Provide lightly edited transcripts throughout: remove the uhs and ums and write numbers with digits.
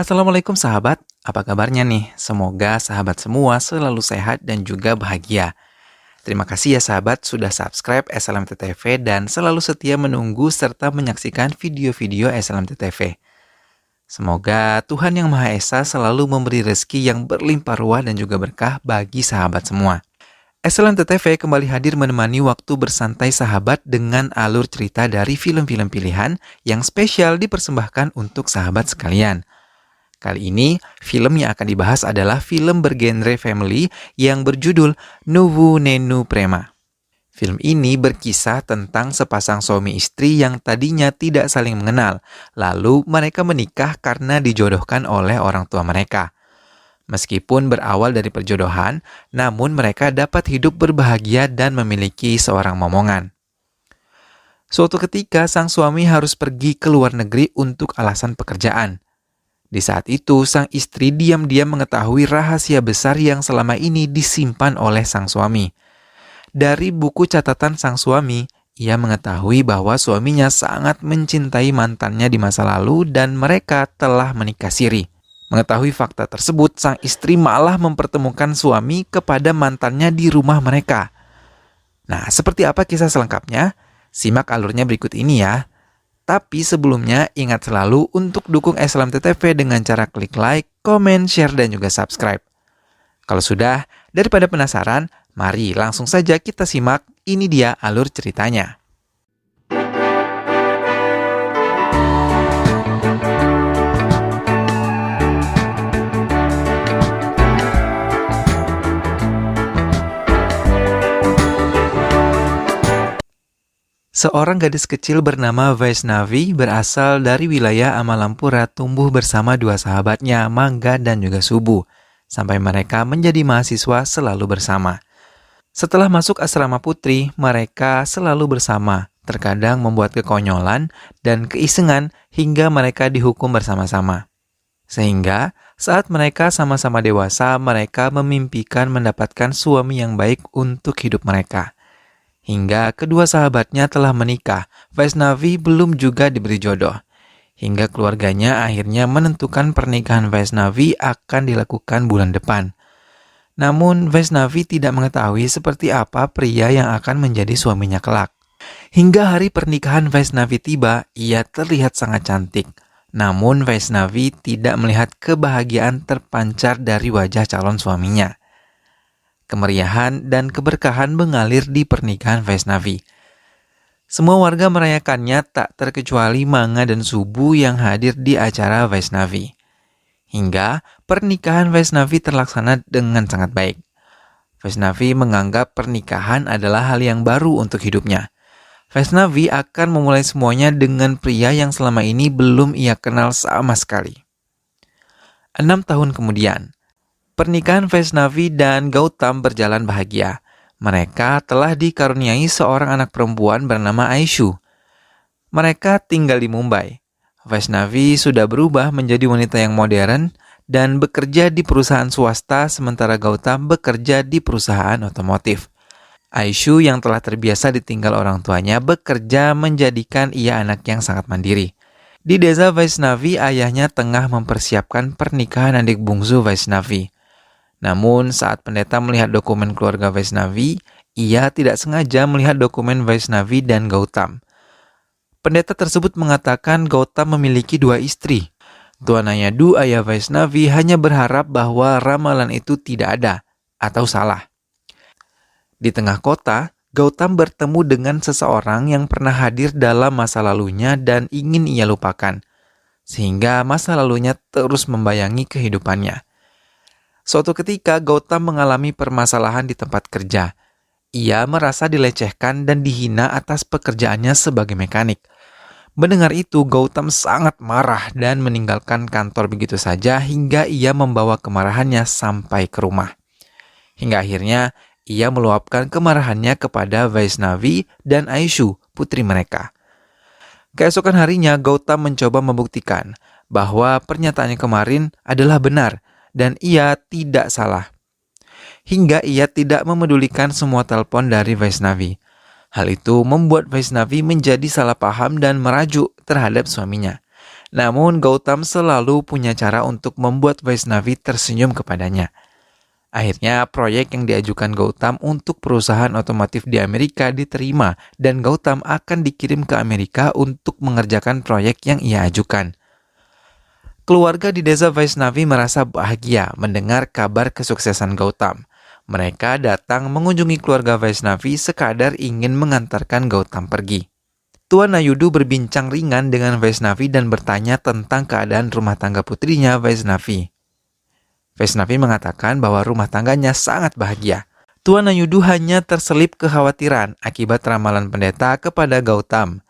Assalamualaikum sahabat, apa kabarnya nih? Semoga sahabat semua selalu sehat dan juga bahagia. Terima kasih ya sahabat sudah subscribe SLMT TV dan selalu setia menunggu serta menyaksikan video-video SLMT TV. Semoga Tuhan Yang Maha Esa selalu memberi rezeki yang berlimpah ruah dan juga berkah bagi sahabat semua. SLMT TV kembali hadir menemani waktu bersantai sahabat dengan alur cerita dari film-film pilihan yang spesial dipersembahkan untuk sahabat sekalian. Kali ini, film yang akan dibahas adalah film bergenre family yang berjudul Nuwu Nenu Prema. Film ini berkisah tentang sepasang suami istri yang tadinya tidak saling mengenal, lalu mereka menikah karena dijodohkan oleh orang tua mereka. Meskipun berawal dari perjodohan, namun mereka dapat hidup berbahagia dan memiliki seorang momongan. Suatu ketika, sang suami harus pergi ke luar negeri untuk alasan pekerjaan. Di saat itu, sang istri diam-diam mengetahui rahasia besar yang selama ini disimpan oleh sang suami. Dari buku catatan sang suami, ia mengetahui bahwa suaminya sangat mencintai mantannya di masa lalu dan mereka telah menikah siri. Mengetahui fakta tersebut, sang istri malah mempertemukan suami kepada mantannya di rumah mereka. Nah, seperti apa kisah selengkapnya? Simak alurnya berikut ini ya. Tapi sebelumnya, ingat selalu untuk dukung SLMT TV dengan cara klik like, komen, share, dan juga subscribe. Kalau sudah, daripada penasaran, mari langsung saja kita simak. Ini dia alur ceritanya. Seorang gadis kecil bernama Vaishnavi berasal dari wilayah Amalampura tumbuh bersama dua sahabatnya, Mangga dan juga Subu, sampai mereka menjadi mahasiswa selalu bersama. Setelah masuk asrama putri, mereka selalu bersama, terkadang membuat kekonyolan dan keisengan hingga mereka dihukum bersama-sama. Sehingga saat mereka sama-sama dewasa, mereka memimpikan mendapatkan suami yang baik untuk hidup mereka. Hingga kedua sahabatnya telah menikah, Vaishnavi belum juga diberi jodoh. Hingga keluarganya akhirnya menentukan pernikahan Vaishnavi akan dilakukan bulan depan. Namun Vaishnavi tidak mengetahui seperti apa pria yang akan menjadi suaminya kelak. Hingga hari pernikahan Vaishnavi tiba, ia terlihat sangat cantik. Namun Vaishnavi tidak melihat kebahagiaan terpancar dari wajah calon suaminya. Kemeriahan dan keberkahan mengalir di pernikahan Vaishnavi. Semua warga merayakannya tak terkecuali Manga dan Subu yang hadir di acara Vaishnavi. Hingga pernikahan Vaishnavi terlaksana dengan sangat baik. Vaishnavi menganggap pernikahan adalah hal yang baru untuk hidupnya. Vaishnavi akan memulai semuanya dengan pria yang selama ini belum ia kenal sama sekali. 6 tahun kemudian, pernikahan Vaishnavi dan Gautam berjalan bahagia. Mereka telah dikaruniai seorang anak perempuan bernama Aishu. Mereka tinggal di Mumbai. Vaishnavi sudah berubah menjadi wanita yang modern dan bekerja di perusahaan swasta, sementara Gautam bekerja di perusahaan otomotif. Aishu yang telah terbiasa ditinggal orang tuanya bekerja menjadikan ia anak yang sangat mandiri. Di desa Vaishnavi, ayahnya tengah mempersiapkan pernikahan adik bungsu Vaishnavi. Namun saat pendeta melihat dokumen keluarga Vaishnavi, ia tidak sengaja melihat dokumen Vaishnavi dan Gautam. Pendeta tersebut mengatakan Gautam memiliki 2 istri. Tuan Nayadu, ayah Vaishnavi, hanya berharap bahwa ramalan itu tidak ada atau salah. Di tengah kota, Gautam bertemu dengan seseorang yang pernah hadir dalam masa lalunya dan ingin ia lupakan, sehingga masa lalunya terus membayangi kehidupannya. Suatu ketika, Gautam mengalami permasalahan di tempat kerja. Ia merasa dilecehkan dan dihina atas pekerjaannya sebagai mekanik. Mendengar itu, Gautam sangat marah dan meninggalkan kantor begitu saja hingga ia membawa kemarahannya sampai ke rumah. Hingga akhirnya, ia meluapkan kemarahannya kepada Vaishnavi dan Aishu, putri mereka. Keesokan harinya, Gautam mencoba membuktikan bahwa pernyataannya kemarin adalah benar dan ia tidak salah. Hingga ia tidak memedulikan semua telepon dari Vaishnavi. Hal itu membuat Vaishnavi menjadi salah paham dan merajuk terhadap suaminya. Namun Gautam selalu punya cara untuk membuat Vaishnavi tersenyum kepadanya. Akhirnya proyek yang diajukan Gautam untuk perusahaan otomotif di Amerika diterima dan Gautam akan dikirim ke Amerika untuk mengerjakan proyek yang ia ajukan. Keluarga di desa Vaishnavi merasa bahagia mendengar kabar kesuksesan Gautam. Mereka datang mengunjungi keluarga Vaishnavi sekadar ingin mengantarkan Gautam pergi. Tuan Nayudu berbincang ringan dengan Vaishnavi dan bertanya tentang keadaan rumah tangga putrinya Vaishnavi. Vaishnavi mengatakan bahwa rumah tangganya sangat bahagia. Tuan Nayudu hanya terselip kekhawatiran akibat ramalan pendeta kepada Gautam.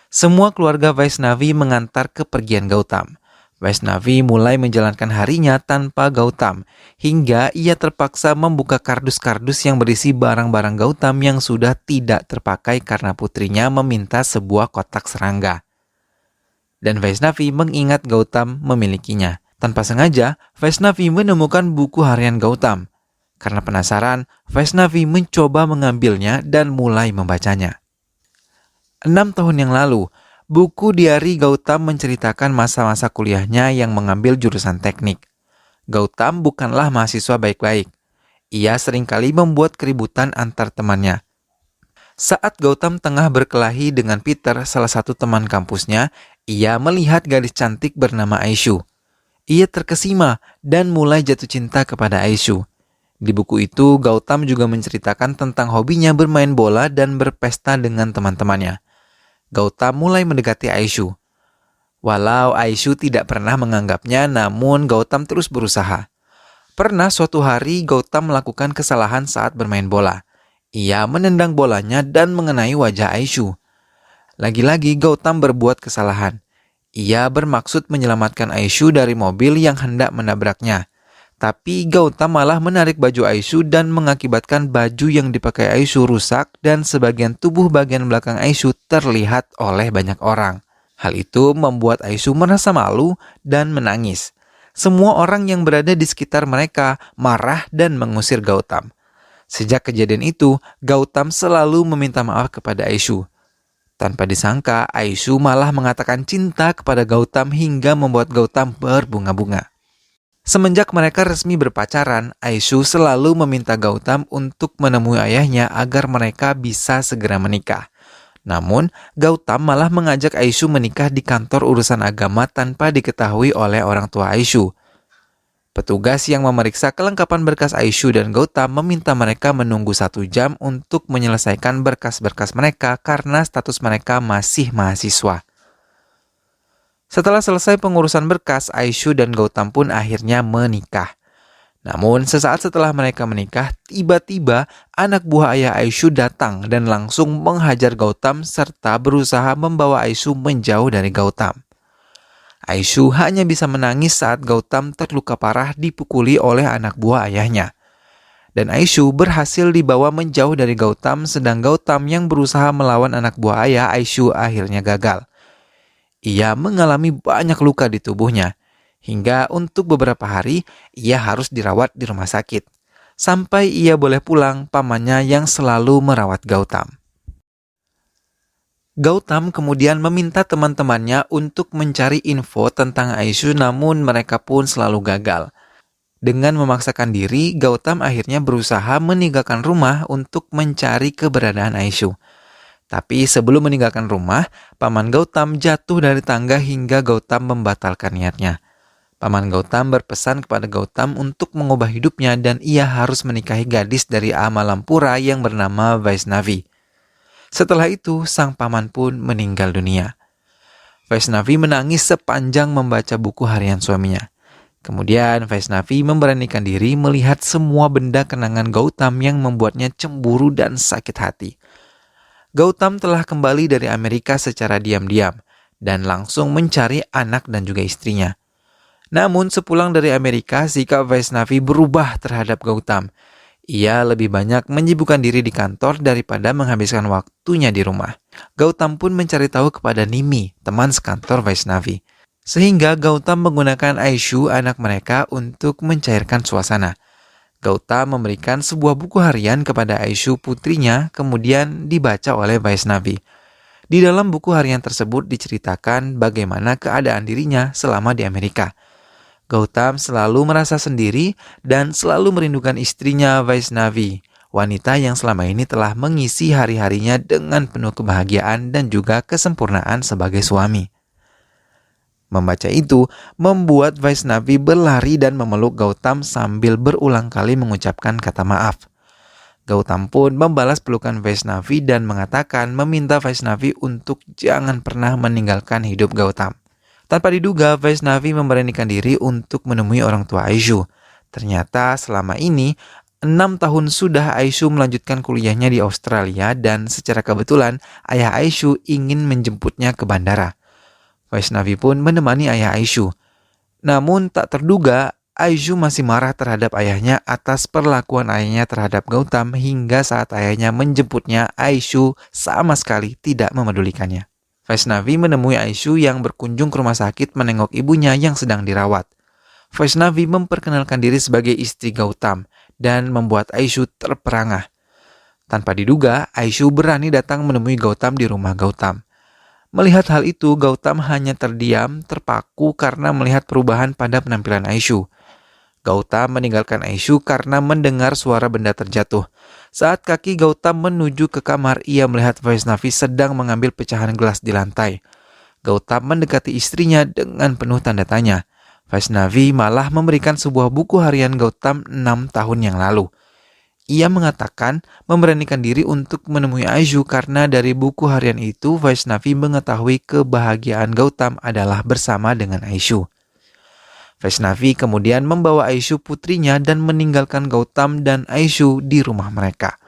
Semua keluarga Vaishnavi mengantar kepergian Gautam. Vaishnavi mulai menjalankan harinya tanpa Gautam, hingga ia terpaksa membuka kardus-kardus yang berisi barang-barang Gautam yang sudah tidak terpakai karena putrinya meminta sebuah kotak serangga. Dan Vaishnavi mengingat Gautam memilikinya. Tanpa sengaja, Vaishnavi menemukan buku harian Gautam. Karena penasaran, Vaishnavi mencoba mengambilnya dan mulai membacanya. 6 tahun yang lalu, buku diari Gautam menceritakan masa-masa kuliahnya yang mengambil jurusan teknik. Gautam bukanlah mahasiswa baik-baik. Ia seringkali membuat keributan antar temannya. Saat Gautam tengah berkelahi dengan Peter, salah satu teman kampusnya, ia melihat gadis cantik bernama Aishu. Ia terkesima dan mulai jatuh cinta kepada Aishu. Di buku itu, Gautam juga menceritakan tentang hobinya bermain bola dan berpesta dengan teman-temannya. Gautam mulai mendekati Aishu. Walau Aishu tidak pernah menganggapnya, namun Gautam terus berusaha. Pernah suatu hari Gautam melakukan kesalahan saat bermain bola. Ia menendang bolanya dan mengenai wajah Aishu. Lagi-lagi Gautam berbuat kesalahan. Ia bermaksud menyelamatkan Aishu dari mobil yang hendak menabraknya. Tapi Gautam malah menarik baju Aishu dan mengakibatkan baju yang dipakai Aishu rusak dan sebagian tubuh bagian belakang Aishu terlihat oleh banyak orang. Hal itu membuat Aishu merasa malu dan menangis. Semua orang yang berada di sekitar mereka marah dan mengusir Gautam. Sejak kejadian itu, Gautam selalu meminta maaf kepada Aishu. Tanpa disangka, Aishu malah mengatakan cinta kepada Gautam hingga membuat Gautam berbunga-bunga. Semenjak mereka resmi berpacaran, Aishu selalu meminta Gautam untuk menemui ayahnya agar mereka bisa segera menikah. Namun, Gautam malah mengajak Aishu menikah di kantor urusan agama tanpa diketahui oleh orang tua Aishu. Petugas yang memeriksa kelengkapan berkas Aishu dan Gautam meminta mereka menunggu 1 jam untuk menyelesaikan berkas-berkas mereka karena status mereka masih mahasiswa. Setelah selesai pengurusan berkas, Aishu dan Gautam pun akhirnya menikah. Namun sesaat setelah mereka menikah, tiba-tiba anak buah ayah Aishu datang dan langsung menghajar Gautam serta berusaha membawa Aishu menjauh dari Gautam. Aishu hanya bisa menangis saat Gautam terluka parah dipukuli oleh anak buah ayahnya. Dan Aishu berhasil dibawa menjauh dari Gautam, sedang Gautam yang berusaha melawan anak buah ayah Aishu akhirnya gagal. Ia mengalami banyak luka di tubuhnya, hingga untuk beberapa hari ia harus dirawat di rumah sakit. Sampai ia boleh pulang, pamannya yang selalu merawat Gautam. Gautam kemudian meminta teman-temannya untuk mencari info tentang Aishu, namun mereka pun selalu gagal. Dengan memaksakan diri, Gautam akhirnya berusaha meninggalkan rumah untuk mencari keberadaan Aishu. Tapi sebelum meninggalkan rumah, paman Gautam jatuh dari tangga hingga Gautam membatalkan niatnya. Paman Gautam berpesan kepada Gautam untuk mengubah hidupnya dan ia harus menikahi gadis dari Amalampura yang bernama Vaishnavi. Setelah itu, sang paman pun meninggal dunia. Vaishnavi menangis sepanjang membaca buku harian suaminya. Kemudian Vaishnavi memberanikan diri melihat semua benda kenangan Gautam yang membuatnya cemburu dan sakit hati. Gautam telah kembali dari Amerika secara diam-diam dan langsung mencari anak dan juga istrinya. Namun sepulang dari Amerika, sikap Vaishnavi berubah terhadap Gautam. Ia lebih banyak menyibukkan diri di kantor daripada menghabiskan waktunya di rumah. Gautam pun mencari tahu kepada Nimi, teman sekantor Vaishnavi. Sehingga Gautam menggunakan Aishu, anak mereka, untuk mencairkan suasana. Gautam memberikan sebuah buku harian kepada Aishu putrinya, kemudian dibaca oleh Vaishnavi. Di dalam buku harian tersebut diceritakan bagaimana keadaan dirinya selama di Amerika. Gautam selalu merasa sendiri dan selalu merindukan istrinya Vaishnavi, wanita yang selama ini telah mengisi hari-harinya dengan penuh kebahagiaan dan juga kesempurnaan sebagai suami. Membaca itu membuat Vaishnavi berlari dan memeluk Gautam sambil berulang kali mengucapkan kata maaf. Gautam pun membalas pelukan Vaishnavi dan mengatakan meminta Vaishnavi untuk jangan pernah meninggalkan hidup Gautam. Tanpa diduga, Vaishnavi memberanikan diri untuk menemui orang tua Aishu. Ternyata selama ini, 6 tahun sudah Aishu melanjutkan kuliahnya di Australia dan secara kebetulan ayah Aishu ingin menjemputnya ke bandara. Vaishnavi pun menemani ayah Aishu. Namun tak terduga, Aishu masih marah terhadap ayahnya atas perlakuan ayahnya terhadap Gautam hingga saat ayahnya menjemputnya, Aishu sama sekali tidak memedulikannya. Vaishnavi menemui Aishu yang berkunjung ke rumah sakit menengok ibunya yang sedang dirawat. Vaishnavi memperkenalkan diri sebagai istri Gautam dan membuat Aishu terperangah. Tanpa diduga, Aishu berani datang menemui Gautam di rumah Gautam. Melihat hal itu, Gautam hanya terdiam, terpaku karena melihat perubahan pada penampilan Aishu. Gautam meninggalkan Aishu karena mendengar suara benda terjatuh. Saat kaki Gautam menuju ke kamar, ia melihat Vaishnavi sedang mengambil pecahan gelas di lantai. Gautam mendekati istrinya dengan penuh tanda tanya. Vaishnavi malah memberikan sebuah buku harian Gautam 6 tahun yang lalu. Ia mengatakan memberanikan diri untuk menemui Aishu karena dari buku harian itu Vaishnavi mengetahui kebahagiaan Gautam adalah bersama dengan Aishu. Vaishnavi kemudian membawa Aishu putrinya dan meninggalkan Gautam dan Aishu di rumah mereka.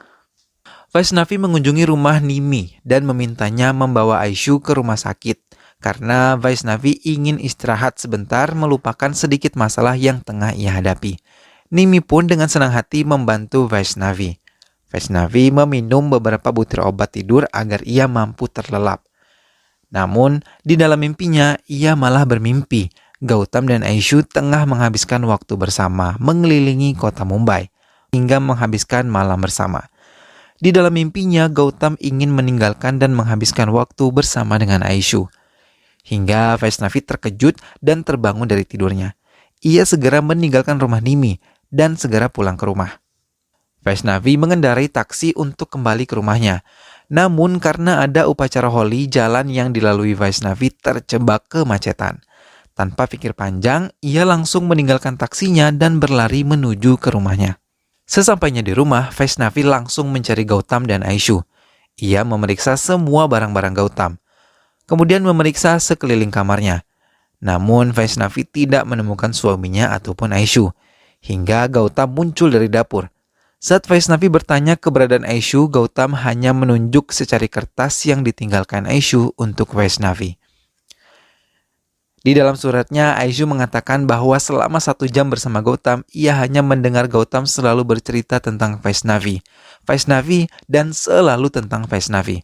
Vaishnavi mengunjungi rumah Nimi dan memintanya membawa Aishu ke rumah sakit karena Vaishnavi ingin istirahat sebentar melupakan sedikit masalah yang tengah ia hadapi. Nimi pun dengan senang hati membantu Vaishnavi. Vaishnavi meminum beberapa butir obat tidur agar ia mampu terlelap. Namun, di dalam mimpinya, ia malah bermimpi Gautam dan Aishu tengah menghabiskan waktu bersama mengelilingi kota Mumbai hingga menghabiskan malam bersama. Di dalam mimpinya, Gautam ingin meninggalkan dan menghabiskan waktu bersama dengan Aishu. Hingga Vaishnavi terkejut dan terbangun dari tidurnya. Ia segera meninggalkan rumah Nimi dan segera pulang ke rumah. Vaishnavi mengendarai taksi untuk kembali ke rumahnya. Namun karena ada upacara Holi, jalan yang dilalui Vaishnavi terjebak kemacetan. Tanpa pikir panjang, ia langsung meninggalkan taksinya dan berlari menuju ke rumahnya. Sesampainya di rumah, Vaishnavi langsung mencari Gautam dan Aishu. Ia memeriksa semua barang-barang Gautam. Kemudian memeriksa sekeliling kamarnya. Namun Vaishnavi tidak menemukan suaminya ataupun Aishu. Hingga Gautam muncul dari dapur. Saat Vaishnavi bertanya keberadaan Aishu, Gautam hanya menunjuk secari kertas yang ditinggalkan Aishu untuk Vaishnavi. Di dalam suratnya, Aishu mengatakan bahwa selama 1 jam bersama Gautam, ia hanya mendengar Gautam selalu bercerita tentang Vaishnavi, dan selalu tentang Vaishnavi.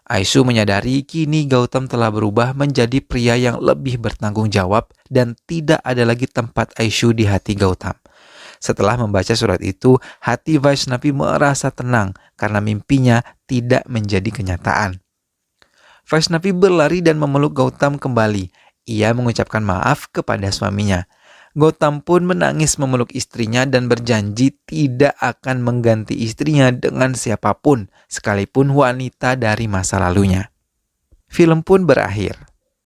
Aishu menyadari kini Gautam telah berubah menjadi pria yang lebih bertanggung jawab dan tidak ada lagi tempat Aishu di hati Gautam. Setelah membaca surat itu, hati Vaishnavi merasa tenang karena mimpinya tidak menjadi kenyataan. Vaishnavi berlari dan memeluk Gautam kembali. Ia mengucapkan maaf kepada suaminya. Gautam pun menangis memeluk istrinya dan berjanji tidak akan mengganti istrinya dengan siapapun, sekalipun wanita dari masa lalunya. Film pun berakhir.